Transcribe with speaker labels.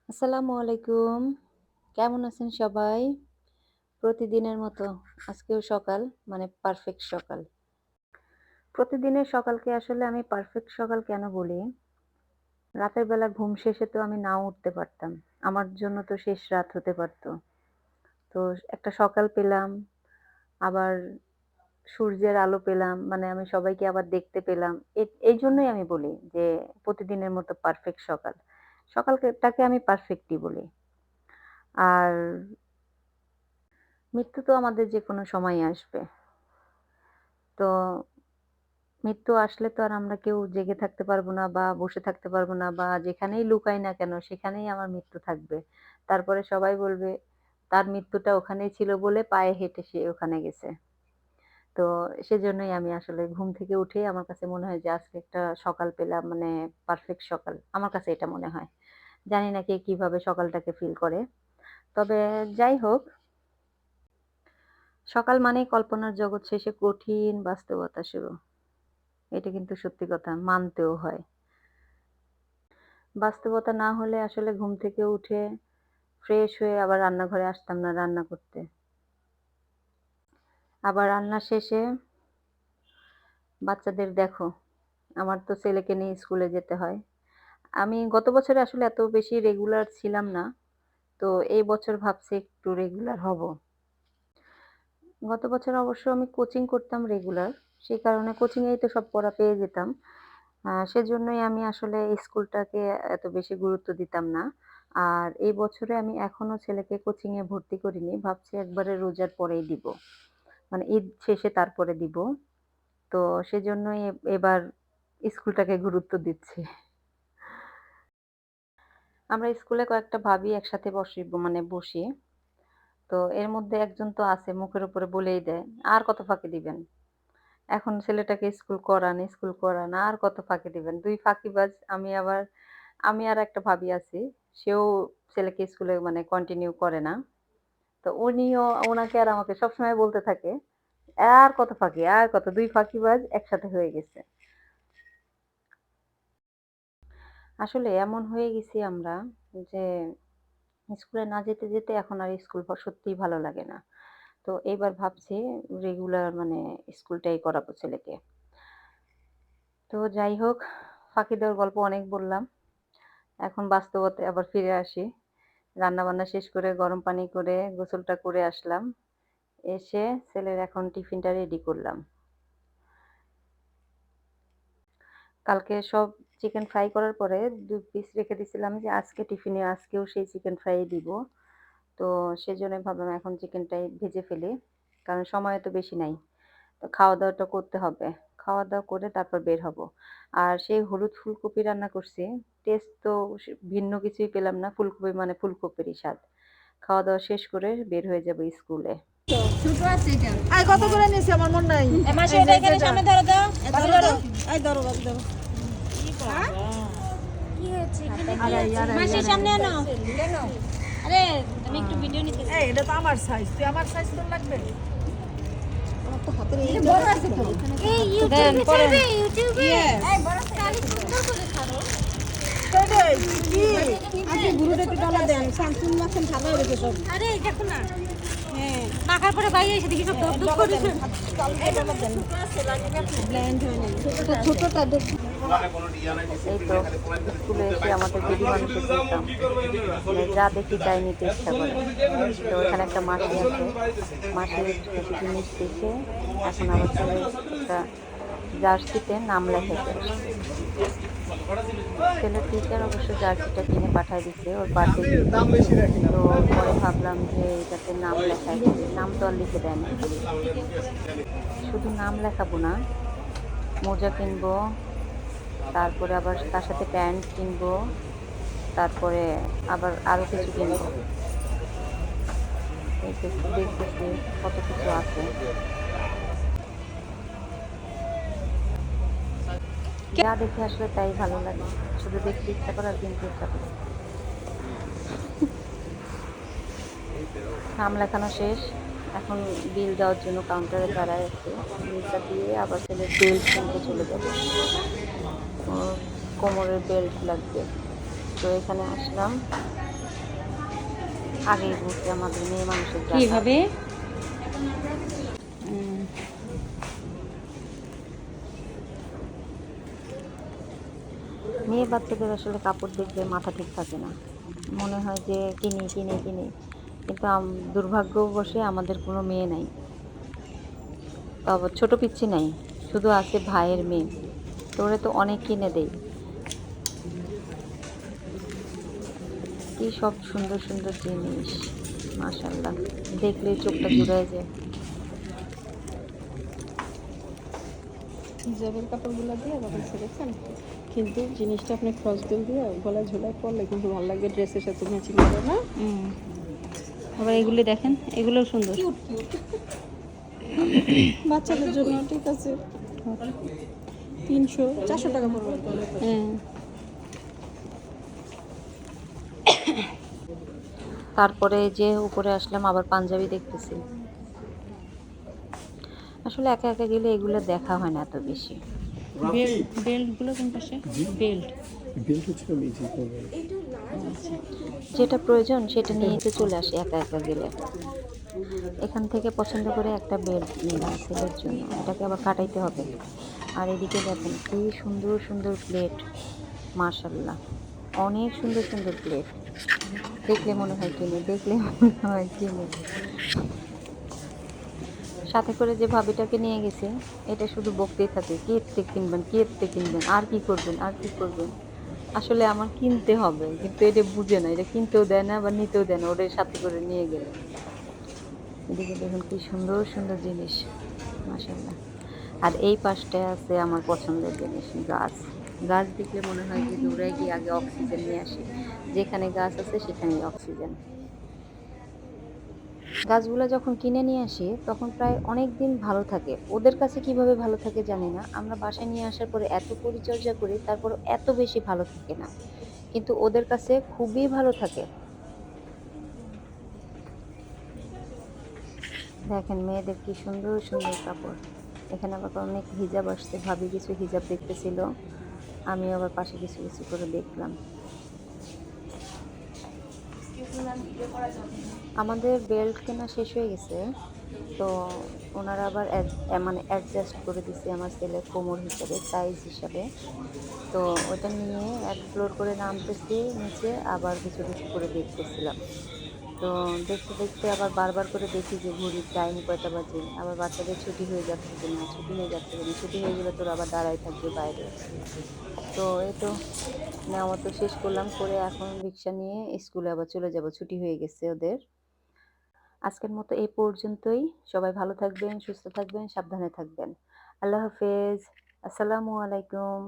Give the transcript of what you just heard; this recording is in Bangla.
Speaker 1: আসসালামু আলাইকুম। কেমন আছেন সবাই? প্রতিদিনের মতো আজকেও সকাল মানে পারফেক্ট সকাল। প্রতিদিনের সকালকে আসলে আমি পারফেক্ট সকাল কেন বলি? রাতের বেলা ঘুম শেষে তো আমি নাও উঠতে পারতাম। আমার জন্য তো শেষ রাত হতে পারত। তো একটা সকাল পেলাম, আবার সূর্যের আলো পেলাম, মানে আমি সবাইকে আবার দেখতে পেলাম। এইজন্যই আমি বলি যে প্রতিদিনের মতো পারফেক্ট সকাল। সকালটাকে আমি পারফেক্টই বলি। আর মৃত্যু তো আমাদের যেকোনো সময়ই আসবে। তো মৃত্যু আসলে তো আর আমরা কেউ জেগে থাকতে পারবো না বা বসে থাকতে পারবো না বা যেখানেই লুকাই না কেন সেখানেই আমার মৃত্যু থাকবে। তারপরে সবাই বলবে তার মৃত্যুটা ওখানেই ছিল বলে পায়ে হেঁটে সে ওখানে গেছে। তো সেজন্যই আমি আসলে ঘুম থেকে উঠেই আমার কাছে মনে হয় যে আজকে একটা সকাল পেলাম মানে পারফেক্ট সকাল। আমার কাছে এটা মনে হয়। জানি না কে কিভাবে সকালটাকে ফিল করে। তবে যাই হোক, সকাল মানেই কল্পনার জগৎ শেষে কঠিন বাস্তবতা শুরু। এটা কিন্তু সত্যি কথা, মানতেও হয়। বাস্তবতা না হলে আসলে ঘুম থেকে উঠে ফ্রেশ হয়ে আবার রান্নাঘরে আসতাম না রান্না করতে। আবার রান্না শেষে বাচ্চাদের দেখো, আমার তো ছেলেকে নিয়ে স্কুলে যেতে হয়। আমি গত বছরে আসলে এত বেশি রেগুলার ছিলাম না। তো এই বছর ভাবছি একটু রেগুলার হব। গত বছর অবশ্য আমি কোচিং করতাম রেগুলার। সেই কারণে কোচিং এই তো সব পড়া পেয়ে যেতাম। সেজন্যই আমি আসলে স্কুলটাকে এত বেশি গুরুত্ব দিতাম না। আর এই বছরে আমি এখনো ছেলেকে কোচিং এ ভর্তি করিনি। ভাবছি একবারে রোজার পরেই দিব। মানে ঈদ শেষে তারপরে দিব। তো সেজন্যই এবার স্কুলটাকে গুরুত্ব দিচ্ছি। আমরা স্কুলে কয়েকটা ভাবি একসাথে বসি। তো এর মধ্যে একজন তো আছে মুখের উপরে বলেই দেয়, "আর কত ফাঁকি দিবেন? এখন ছেলেটাকে স্কুল করান, আর কত ফাঁকি দিবেন?" ২ ফাঁকিবাজ আমি আর একটা ভাবি আছি। সেও ছেলেকে স্কুলে মানে কন্টিনিউ করে না। তো উনাকে আর আমাকে সবসময় বলতে থাকে, "আর কত ফাঁকি, আর কত?" ২ ফাঁকিবাজ একসাথে হয়ে গেছে। আসলে এমন হয়ে গেছি আমরা যে স্কুলে না যেতে এখন আর স্কুল সত্যিই ভালো লাগে না। তো এইবার ভাবছি রেগুলার মানে স্কুলটাই করাবো ছেলেকে। তো যাই হোক, ফাঁকি দেওয়ার গল্প অনেক বললাম। এখন বাস্তবতায় আবার ফিরে আসি। রান্নাবান্না শেষ করে গরম পানি করে গোসলটা করে আসলাম। এসে ছেলের এখন টিফিনটা রেডি করলাম। কালকে সব চিকেন ফ্রাই করার পরে ২ পিস রেখে দিছিলাম যে আজকে টিফিনে আজকেও সেই চিকেন ফ্রাই দিব। তো সেজন্য ভাবলাম এখন চিকেনটাই ভেজে ফেলি। কারণ সময় তো বেশি নাই। তো খাওয়া-দাওয়াটা করতে হবে। খাওয়া-দাওয়া করে তারপর বের হব। আর সেই হলুদ ফুলকপি রান্না করছি। টেস্ট তো ভিন্ন কিছুই পেলাম না। ফুলকপি মানে ফুলকপিরই স্বাদ। খাওয়া-দাওয়া শেষ করে বের হয়ে যাব স্কুলে।
Speaker 2: ছোট আছে এটা আই কত করে নিছে আমার মন নাই এ মাসি এটা এখানে সামনে ধরো দাও ধরো ধরো আই ধরো ধরো কি বাবা কি হচ্ছে এখানে মাসি সামনে আনো কেন আরে আমি একটু ভিডিও নিতে চাই এটা তো আমার সাইজ তুই আমার সাইজ তোর লাগবে আমার তো হাতের এই বড় আছে তো এই ইউটিউবে ছাড়বে ইউটিউবে এই বড় কালি সুন্দর করে ছাড়ো কি আপনি গুরুটা একটু ডলা দেন স্যামসুং মাখন ভালো হয়ে গেছে সব আরে দেখো না হ্যাঁ মাখার পরে বাইরে এসে দেখি সব দপ করেছে ব্লেন্ড হয় না ছোটটা
Speaker 1: এই তো স্কুলে এসে আমাদের দিদি মানুষের খেতাম মানে যা দেখি তাই নিতে ইচ্ছা করে। তো এখানে একটা মাসি আছে, মাসির কিছু জিনিস দেখে এখন আবার ছেলের একটা জার্সিতে নাম লেখাইতে আসছে। ছেলের টিচার অবশ্য জার্সিটা কিনে পাঠায় দিছে ওর বার্থডে গিফট। তো পরে ভাবলাম যে এটাতে নাম লেখায় দিই, নাম তো আর লিখে দেয় না। শুধু নাম লেখাবো না, মোজা কিনবো, তারপরে আবার তার সাথে প্যান্ট কিনবো, তারপরে আবার আরো কিছু কিনবো। এই দেখতেছি কত কিছু আছে। যা দেখে আসলে তাই ভালো লাগে। শুধু দেখতে ইচ্ছা করে আর কিনতে ইচ্ছা করে। নাম লেখানো শেষ। এখন বিল দেওয়ার জন্য কাউন্টারে দাঁড়ায় আছে। বিলটা দিয়ে আবার ছেলের বেল্ট কিনতে চলে যাব। ওর কোমরের বেল্ট লাগবে। তো এখানে আসলাম। আগেই বলছি আমাদের মেয়ে মানুষের জ্বালা।
Speaker 2: কিভাবে
Speaker 1: মেয়ে বাচ্চাদের আসলে কাপড় দেখলে মাথা ঠিক থাকে না, মনে হয় যে কিনি কিনি কিনি, কিন্তু দুর্ভাগ্যবশে আমাদের কোনো মেয়ে নাই, তবে ছোট পিচ্ছি নাই, শুধু আছে ভাইয়ের মেয়ে। তো ওরে তো অনেক কিনে দেই। কি সব সুন্দর সুন্দর জিনিস, মাশাল্লাহ, দেখলেই চোখটা জুড়ায় যায়।
Speaker 3: হিজাবের কাপড়গুলো দিয়ে তখন দেখছেন, কিন্তু জিনিসটা আপনি ক্রস বেল দিয়ে গলায় ঝোলায় পরলে কিন্তু ভালো লাগবে, ড্রেসের সাথে ম্যাচিং করে না?
Speaker 2: আবার এগুলি দেখেন, এগুলোও সুন্দর।
Speaker 3: বাচ্চাদের জন্য ঠিক আছে, 300-400 টাকা পড়বে।
Speaker 2: হ্যাঁ,
Speaker 1: তারপরে যে উপরে আসলাম, আবার পাঞ্জাবি দেখতেছি। আসলে একা একা গেলে এগুলো দেখা হয় না এত বেশি।
Speaker 2: বেল্টগুলো কোন পাশে? বেল্ট
Speaker 4: বেল্ট হচ্ছে আমি এই যে করবো।
Speaker 1: যেটা প্রয়োজন সেটা নিয়েই তো চলে আসি একা একা গেলে। এখান থেকে পছন্দ করে একটা বেল্ট নিলাম ছেলের জন্য, এটাকে আবার কাটাইতে হবে। আর এদিকে দেখেন কি সুন্দর সুন্দর প্লেট, মাশাল্লাহ, অনেক সুন্দর সুন্দর প্লেট। দেখলে মনে হয় কিনে, দেখলে মনে হয় কিনে। সাথে করে যে ভাবিটাকে নিয়ে গেছে, এটা শুধু বকতেই থাকে, কি এতে কিনবেন, কি এতে কিনবেন, আর কি করবেন, আর কি করবেন। আসলে আমার কিনতে হবে, কিন্তু এটা বুঝে না, এটা কিনতেও দেয় না বা নিতেও দেয় না, ওদের সাথে করে নিয়ে গেলে। এদিকে দেখুন কি সুন্দর সুন্দর জিনিস, মাশাআল্লাহ। আর এই পাশটায় আছে আমার পছন্দের জিনিস, গাছ। গাছ দেখলে মনে হয় যে দৌড়ায় গিয়ে আগে অক্সিজেন নিয়ে আসি। যেখানে গাছ আছে সেখানেই অক্সিজেন। গাছগুলো যখন কিনে নিয়ে আসি তখন প্রায় অনেক দিন ভালো থাকে। ওদের কাছে কিভাবে ভালো থাকে জানি না। আমরা বাসায় নিয়ে আসার পরে এত পরিচর্যা করি, তারপরও এত বেশি ভালো থাকে না। কিন্তু ওদের কাছে খুবই ভালো থাকে। দেখেন মেয়েদের কি সুন্দর সুন্দর কাপড়। এখানে আবার অনেক হিজাব আসছে, ভাবি কিছু হিজাব দেখতেছিল, আমি আবার পাশে কিছু কিছু করে দেখলাম। আমাদের বেল্ট কেনা শেষ হয়ে গেছে, তো ওনারা আবার মানে অ্যাডজাস্ট করে দিছে আমার ছেলের কোমর হিসাবে, সাইজ হিসাবে। তো ওটা নিয়ে এক ফ্লোর করে নামতেছি নিচে, আবার কিছু কিছু করে দেখতেছিলাম। তো দেখতে দেখতে আবার বারবার করে দেখি যে ঘড়ির টাইম কয়টা বাজে, আবার বাচ্চাদের ছুটি হয়ে যাচ্ছে কিনা, ছুটি হয়ে যাচ্ছে কিনা, ছুটি হয়ে গেলে তোরা আবার দাঁড়ায় থাকবে বাইরে। তো এই তো নেওয়া তো শেষ করলাম, করে এখন রিক্সা নিয়ে স্কুলে আবার চলে যাব, ছুটি হয়ে গেছে ওদের। আজকের মতো এই পর্যন্তই। সবাই ভালো থাকবেন, সুস্থ থাকবেন, সাবধানে থাকবেন। আল্লাহ হাফেজ। আসসালামু আলাইকুম।